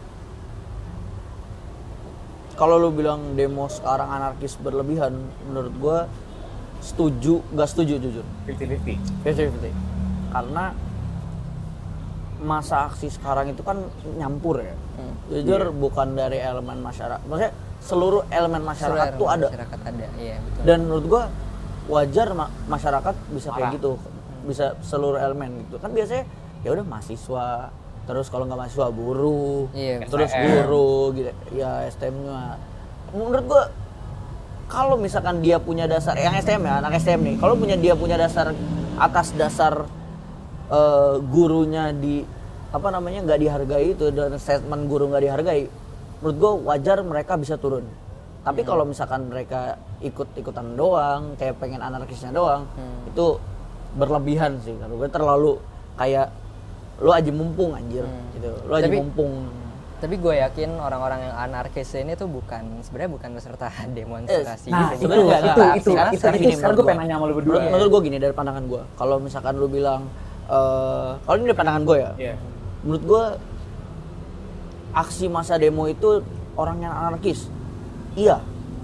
[SPEAKER 1] Kalau lu bilang demo sekarang anarkis berlebihan, menurut gua nggak setuju jujur.
[SPEAKER 3] 50-50.
[SPEAKER 1] 50-50. Karena masa aksi sekarang itu kan nyampur ya. Jujur bukan dari elemen masyarakat. Maksudnya seluruh elemen masyarakat tuh ada.
[SPEAKER 2] Masyarakat ada, iya betul.
[SPEAKER 1] Dan menurut gua wajar masyarakat bisa kayak
[SPEAKER 3] Marah.
[SPEAKER 1] gitu. Bisa seluruh elemen gitu. Kan biasanya ya udah mahasiswa, terus kalau nggak mahasiswa buruh,
[SPEAKER 2] Iya,
[SPEAKER 1] terus
[SPEAKER 3] STM.
[SPEAKER 1] guru gitu ya, STM-nya. Menurut gua kalau misalkan dia punya dasar yang STM ya, anak STM nih, kalau dia punya dasar atas dasar gurunya nggak dihargai itu, dan statement guru nggak dihargai, menurut gua wajar mereka bisa turun. Tapi kalau misalkan mereka ikut-ikutan doang, kayak pengen anarkisnya doang, itu berlebihan sih. Kalau gue terlalu kayak lu aja mumpung anjir gitu. Lu aja mumpung.
[SPEAKER 2] Tapi gue yakin orang-orang yang anarkis ini tuh sebenarnya bukan peserta demonstrasi.
[SPEAKER 1] Nah,
[SPEAKER 2] gitu.
[SPEAKER 1] sebenarnya
[SPEAKER 3] itu sekarang gue pengen nanya sama lu berdua.
[SPEAKER 1] Menurut gue gini, dari pandangan gue, kalau misalkan lu bilang kalau ini dari pandangan gue ya,
[SPEAKER 3] Iya.
[SPEAKER 1] menurut gue aksi massa demo itu orang yang anarkis. Iya,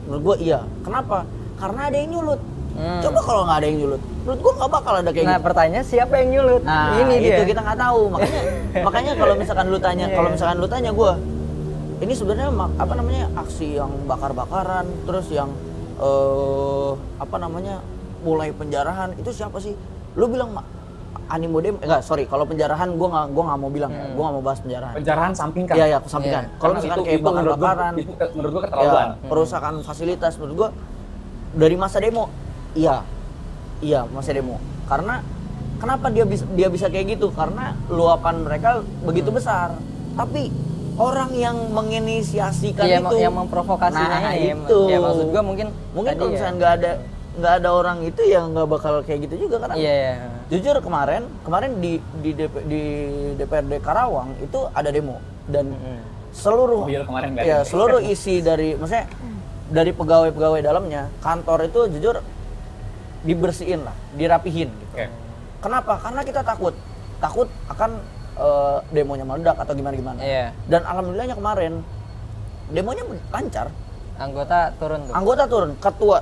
[SPEAKER 1] menurut gue iya. Kenapa? Karena ada yang nyulut. Coba kalau nggak ada yang nyulut, menurut gue nggak bakal ada kayak
[SPEAKER 2] Nah,
[SPEAKER 1] gitu.
[SPEAKER 2] pertanyaannya siapa yang nyulut?
[SPEAKER 1] Nah,
[SPEAKER 2] ini
[SPEAKER 1] itu
[SPEAKER 2] dia.
[SPEAKER 1] kita nggak tahu. Makanya kalau misalkan lu tanya, gue, ini sebenarnya aksi yang bakar-bakaran, terus yang mulai penjarahan, itu siapa sih? Lu bilang animo demo, kalau penjarahan gue nggak mau bilang ya, gue nggak mau bahas penjarahan.
[SPEAKER 3] Penjarahan sampingkan.
[SPEAKER 1] Iya, kesampingkan. Kalau
[SPEAKER 3] Karena
[SPEAKER 1] misalkan kayak bakar-bakaran,
[SPEAKER 3] itu menurut gue keterlaluan.
[SPEAKER 1] ya, perusahaan fasilitas, menurut gue dari masa demo, iya masa demo. Karena kenapa dia bisa kayak gitu? Karena luapan mereka begitu besar. Tapi orang yang menginisiasikan itu,
[SPEAKER 2] yang memprovokasinya
[SPEAKER 1] nah,
[SPEAKER 2] ini.
[SPEAKER 1] itu.
[SPEAKER 2] Ya maksud gue mungkin
[SPEAKER 1] Kalau misalnya nggak ada orang itu, ya nggak bakal kayak gitu juga karena.
[SPEAKER 2] Iya.
[SPEAKER 1] Jujur kemarin di DPRD Karawang itu ada demo, dan seluruh
[SPEAKER 3] Kemarin
[SPEAKER 1] seluruh isi dari, maksudnya dari pegawai-pegawai dalamnya, kantor itu jujur dibersihin lah, dirapihin gitu.
[SPEAKER 3] Oke.
[SPEAKER 1] Kenapa? Karena kita takut akan demonya meledak atau gimana.
[SPEAKER 2] Iya.
[SPEAKER 1] Dan alhamdulillahnya kemarin demonya lancar.
[SPEAKER 2] Anggota turun tuh.
[SPEAKER 1] Anggota turun, ketua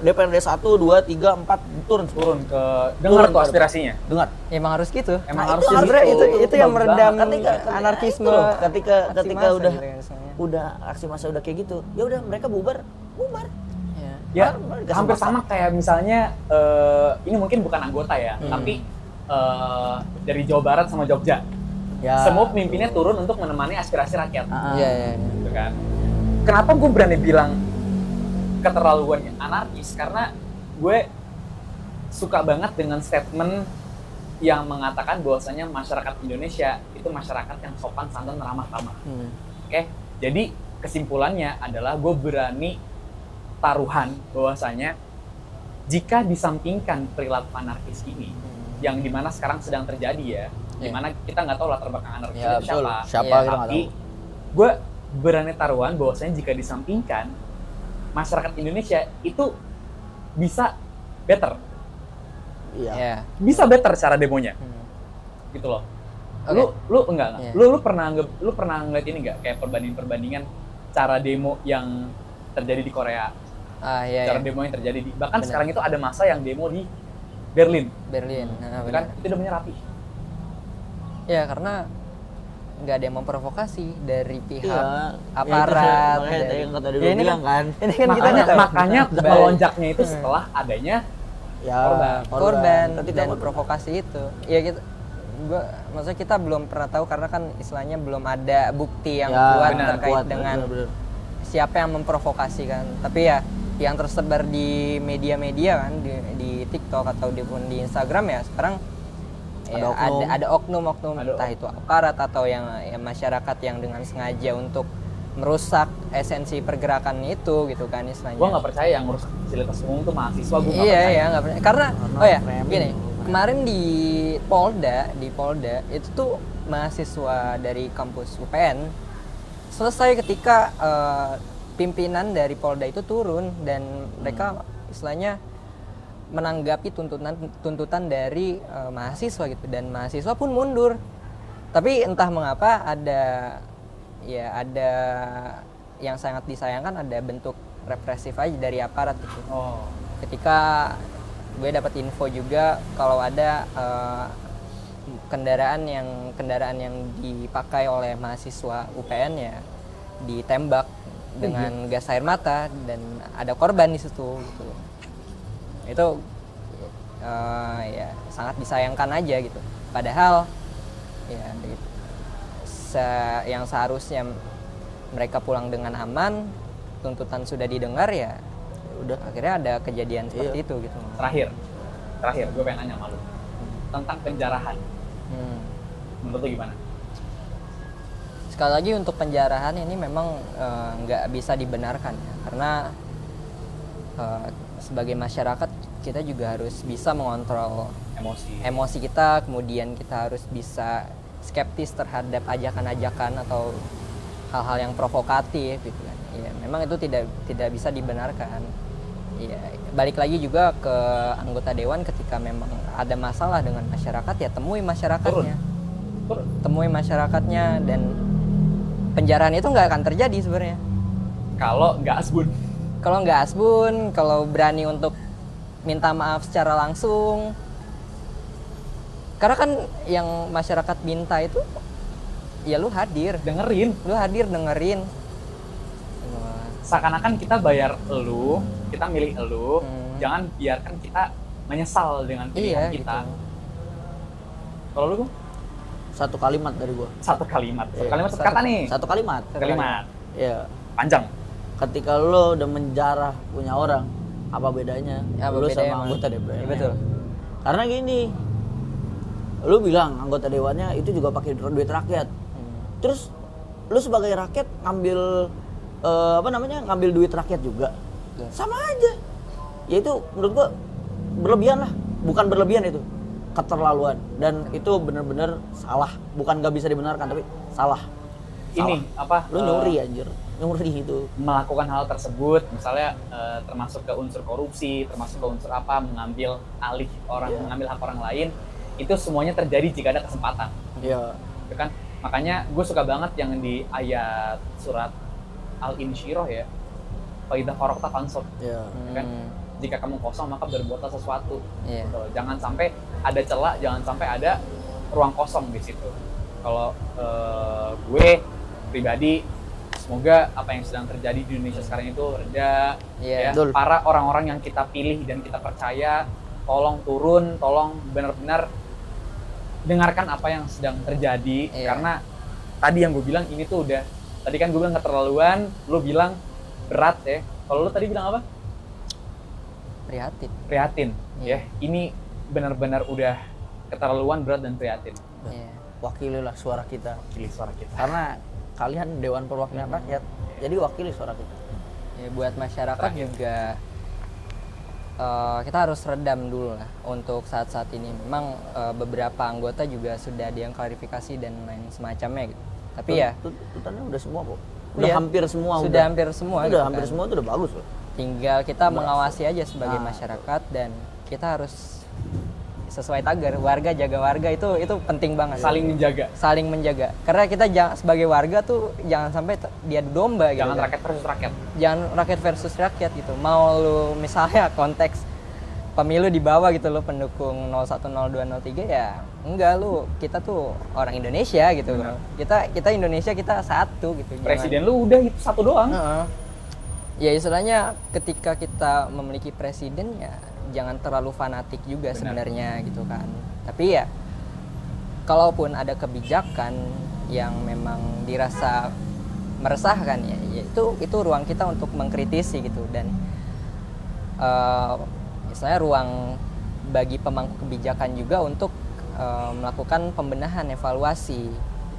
[SPEAKER 1] DPRD 1, 2, 3, 4 turun
[SPEAKER 3] ke dengar tuh
[SPEAKER 1] ke
[SPEAKER 3] aspirasinya.
[SPEAKER 1] dengar.
[SPEAKER 2] Emang harus gitu.
[SPEAKER 3] Emang
[SPEAKER 1] Nah,
[SPEAKER 3] harus
[SPEAKER 1] itu
[SPEAKER 2] Sebenarnya
[SPEAKER 3] gitu.
[SPEAKER 2] itu yang meredam
[SPEAKER 1] Ketika
[SPEAKER 2] anarkisme.
[SPEAKER 1] itu loh, ketika
[SPEAKER 2] massa
[SPEAKER 1] udah
[SPEAKER 2] gitu ya, misalnya.
[SPEAKER 1] udah aksi massa udah kayak gitu, ya udah mereka bubar.
[SPEAKER 2] Iya.
[SPEAKER 3] Ya,
[SPEAKER 1] Mereka
[SPEAKER 3] hampir
[SPEAKER 1] sama.
[SPEAKER 3] sama kayak misalnya ini mungkin bukan anggota ya, tapi dari Jawa Barat sama Jogja.
[SPEAKER 1] Ya.
[SPEAKER 3] Semua pemimpinnya turun untuk menemani aspirasi rakyat.
[SPEAKER 2] Iya.
[SPEAKER 3] Gitu kan. Kenapa gue berani bilang keterlaluan anarkis? Karena gue suka banget dengan statement yang mengatakan bahwasanya masyarakat Indonesia itu masyarakat yang sopan, santun, ramah tamah. Oke, jadi kesimpulannya adalah gue berani taruhan bahwasanya jika disampingkan perilaku anarkis ini, yang dimana sekarang sedang terjadi ya, dimana kita nggak tahu latar belakang anarkis
[SPEAKER 1] Ya,
[SPEAKER 3] itu
[SPEAKER 1] betul.
[SPEAKER 3] siapa.
[SPEAKER 1] Siapa
[SPEAKER 2] Iya,
[SPEAKER 1] kita nggak
[SPEAKER 3] Tapi
[SPEAKER 1] tahu.
[SPEAKER 3] gue berani taruhan bahwasanya jika disampingkan, masyarakat Indonesia itu bisa better.
[SPEAKER 1] Iya.
[SPEAKER 3] Bisa better cara demonya. Gitu loh.
[SPEAKER 2] Oke.
[SPEAKER 3] Lu enggak.
[SPEAKER 2] Iya.
[SPEAKER 3] Lu pernah ngeliat ini enggak kayak perbandingan cara demo yang terjadi di Korea.
[SPEAKER 2] Iya.
[SPEAKER 3] Cara demo yang terjadi di bahkan sekarang itu ada masa yang demo di Berlin.
[SPEAKER 2] Berlin. Nah,
[SPEAKER 3] Kan
[SPEAKER 2] benar.
[SPEAKER 3] itu demonya rapi.
[SPEAKER 2] Ya, karena nggak ada yang memprovokasi dari pihak
[SPEAKER 1] Iya.
[SPEAKER 2] aparat.
[SPEAKER 1] Makanya
[SPEAKER 2] dari-
[SPEAKER 1] yang tadi
[SPEAKER 2] Ya,
[SPEAKER 1] lu
[SPEAKER 2] ini
[SPEAKER 1] bilang kan.
[SPEAKER 2] Ini kan kita nggak tahu.
[SPEAKER 3] Makanya
[SPEAKER 2] Baik.
[SPEAKER 3] melonjaknya itu setelah adanya
[SPEAKER 2] korban
[SPEAKER 1] Ketika
[SPEAKER 2] dan provokasi itu. Ya maksudnya kita belum pernah tahu karena kan istilahnya belum ada bukti yang kuat terkait dengan siapa yang memprovokasi kan. Tapi ya yang tersebar di media-media kan di TikTok atau di Instagram ya sekarang ada oknum-oknum entah itu aparat atau yang masyarakat yang dengan sengaja untuk merusak esensi pergerakan itu gitu kan istilahnya.
[SPEAKER 3] Gua nggak percaya yang merusak fasilitas umum tuh mahasiswa, gua nggak
[SPEAKER 2] Iya
[SPEAKER 3] percaya.
[SPEAKER 2] ya nggak percaya karena gini kemarin di Polda itu tuh mahasiswa dari kampus UPN selesai ketika pimpinan dari Polda itu turun dan mereka istilahnya menanggapi tuntutan dari mahasiswa gitu dan mahasiswa pun mundur. Tapi entah mengapa ada yang sangat disayangkan ada bentuk represif aja dari aparat gitu. Ketika gue dapat info juga kalau ada kendaraan yang dipakai oleh mahasiswa UPN ya ditembak dengan gas air mata dan ada korban di situ gitu. Itu ya sangat disayangkan aja gitu. Padahal ya yang seharusnya mereka pulang dengan aman, tuntutan sudah didengar ya udah akhirnya ada kejadian seperti itu gitu.
[SPEAKER 3] Terakhir gue pengen nanya sama lu tentang penjarahan. Menurut lu gimana?
[SPEAKER 2] Sekali lagi untuk penjarahan ini memang nggak bisa dibenarkan ya, karena sebagai masyarakat kita juga harus bisa mengontrol emosi kita, kemudian kita harus bisa skeptis terhadap ajakan-ajakan atau hal-hal yang provokatif gitu kan. Ya, memang itu tidak bisa dibenarkan. Ya, balik lagi juga ke anggota dewan ketika memang ada masalah dengan masyarakat ya temui masyarakatnya. Temui masyarakatnya dan penjarahan itu nggak akan terjadi sebenarnya.
[SPEAKER 3] Kalau nggak
[SPEAKER 2] asbun, kalau berani untuk minta maaf secara langsung. Karena kan yang masyarakat minta itu ya lu hadir dengerin.
[SPEAKER 3] Seakan-akan kita bayar elu, kita milih elu, jangan biarkan kita menyesal dengan pilihan kita. Gitu. Kalau lu?
[SPEAKER 1] Satu kalimat dari gua.
[SPEAKER 3] Satu kalimat kata nih.
[SPEAKER 1] Satu kalimat. Iya.
[SPEAKER 3] Panjang.
[SPEAKER 1] Ketika lo udah menjarah punya orang, apa bedanya lu sama anggota DPR?
[SPEAKER 2] Betul.
[SPEAKER 1] Karena gini, lu bilang anggota dewannya itu juga pakai duit rakyat. Terus lu sebagai rakyat ngambil ngambil duit rakyat juga. Sama aja. Ya itu menurut gua berlebihan lah. Bukan berlebihan itu, keterlaluan dan itu benar-benar salah. Bukan nggak bisa dibenarkan tapi salah.
[SPEAKER 3] Ini apa?
[SPEAKER 1] Lu nyuri anjir. Nyuri itu.
[SPEAKER 3] Melakukan hal tersebut misalnya termasuk ke unsur korupsi, termasuk ke unsur apa mengambil alih orang, mengambil hak orang lain. Itu semuanya terjadi jika ada kesempatan.
[SPEAKER 1] Iya.
[SPEAKER 3] Itu kan makanya gue suka banget yang di ayat surat Al-Insyirah ya. Fa idza faragta fansab.
[SPEAKER 1] Iya.
[SPEAKER 3] Kan jika kamu kosong maka berbuatlah sesuatu.
[SPEAKER 2] Iya.
[SPEAKER 3] Gitu. Jangan sampai ada celah, jangan sampai ada ruang kosong di situ. Kalau gue pribadi semoga apa yang sedang terjadi di Indonesia sekarang itu reda. Ya. Para orang-orang yang kita pilih dan kita percaya tolong turun, tolong benar-benar dengarkan apa yang sedang terjadi. Karena tadi yang gue bilang ini tuh udah, tadi kan gue bilang keterlaluan, lu bilang berat ya. Kalau lu tadi bilang apa? Prihatin. Ya, ini benar-benar udah keterlaluan, berat dan prihatin.
[SPEAKER 1] Wakililah suara kita.
[SPEAKER 2] Karena
[SPEAKER 1] Kalian Dewan Perwakilan Rakyat, jadi wakili suara kita.
[SPEAKER 2] Ya, buat masyarakat juga kita harus redam dulu lah untuk saat-saat ini. Memang beberapa anggota juga sudah ada yang klarifikasi dan lain semacamnya gitu. Tapi
[SPEAKER 1] tuntutannya udah semua kok. Udah hampir semua.
[SPEAKER 2] Hampir semua.
[SPEAKER 1] Udah hampir semua itu udah bagus loh.
[SPEAKER 2] Tinggal kita mengawasi aja sebagai masyarakat dan kita harus sesuai tagar warga jaga warga itu penting banget. Saling menjaga. Karena kita sebagai warga tuh jangan sampai diadu domba gitu.
[SPEAKER 3] Jangan rakyat versus rakyat.
[SPEAKER 2] Jangan rakyat versus rakyat gitu. Mau lu misalnya konteks pemilu di bawah gitu lo pendukung 01, 02, 03 ya enggak lu kita tuh orang Indonesia gitu. Kita Indonesia kita satu gitu.
[SPEAKER 3] Presiden lu udah itu satu doang.
[SPEAKER 2] Ya istilahnya ketika kita memiliki presiden ya jangan terlalu fanatik juga sebenarnya gitu kan. Tapi ya kalaupun ada kebijakan yang memang dirasa meresahkan ya itu ruang kita untuk mengkritisi gitu, dan misalnya ruang bagi pemangku kebijakan juga untuk melakukan pembenahan, evaluasi,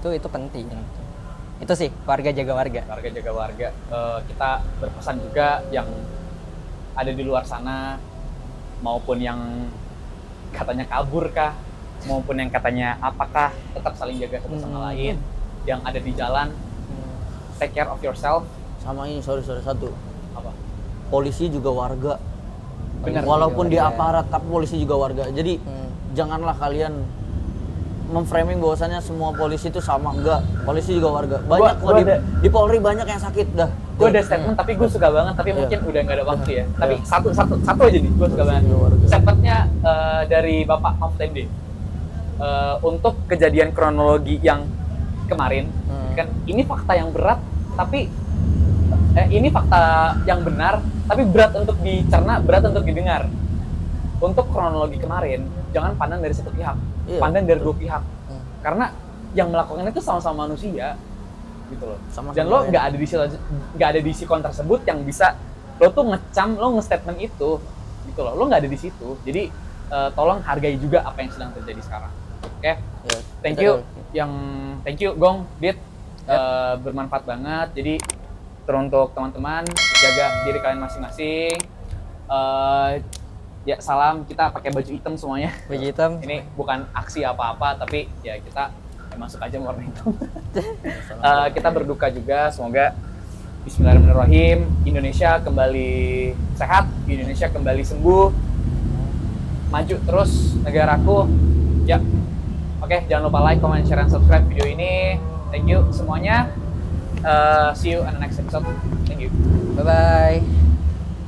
[SPEAKER 2] itu penting. Itu sih warga jaga warga.
[SPEAKER 3] Warga jaga warga. Kita berpesan juga yang ada di luar sana, maupun yang katanya kabur kah, maupun yang katanya apakah, tetap saling jaga satu sama lain. Yang ada di jalan, take care of yourself.
[SPEAKER 1] Sama ini, sorry satu.
[SPEAKER 3] Apa?
[SPEAKER 1] Polisi juga warga.
[SPEAKER 3] Benar,
[SPEAKER 1] Walaupun
[SPEAKER 2] juga
[SPEAKER 1] dia
[SPEAKER 2] warga.
[SPEAKER 1] aparat, tapi polisi juga warga. Jadi janganlah kalian memframing bahwasannya semua polisi itu sama. Enggak, polisi juga warga. Banyak
[SPEAKER 3] Gua ada-
[SPEAKER 1] di Polri banyak yang sakit dah.
[SPEAKER 3] Gue ada statement, tapi gue suka banget, tapi mungkin udah nggak ada waktu ya. Tapi satu aja nih, gue suka banget. Statementnya dari Bapak Mahfud MD. Untuk kejadian kronologi yang kemarin, kan ini fakta yang berat, tapi ini fakta yang benar, tapi berat untuk dicerna, berat untuk didengar. Untuk kronologi kemarin, jangan pandang dari satu pihak,
[SPEAKER 1] Iya,
[SPEAKER 3] pandang dari dua pihak. Karena yang melakukan itu sama-sama manusia, gitu loh.
[SPEAKER 1] Sama-sama
[SPEAKER 3] Dan lo
[SPEAKER 1] ya.
[SPEAKER 3] nggak ada di sikon tersebut yang bisa lo tuh ngecam, lo nge-statement itu, gitu loh. Lo nggak ada di situ. Jadi tolong hargai juga apa yang sedang terjadi sekarang. Oke?
[SPEAKER 1] Ya,
[SPEAKER 3] Thank
[SPEAKER 1] kita-
[SPEAKER 3] you, thank you Gong, Dit. Bermanfaat banget. Jadi teruntuk teman-teman, jaga diri kalian masing-masing. Ya salam, kita pakai baju hitam semuanya.
[SPEAKER 2] Baju hitam.
[SPEAKER 3] Ini bukan aksi apa-apa, tapi ya kita masuk aja warna hitam. Kita berduka juga, semoga Bismillahirrahmanirrahim, Indonesia kembali sehat, Indonesia kembali sembuh, maju terus negaraku. Ya, oke, jangan lupa like, comment, share, dan subscribe video ini. Thank you semuanya. See you on the next episode. Thank you.
[SPEAKER 2] Bye bye.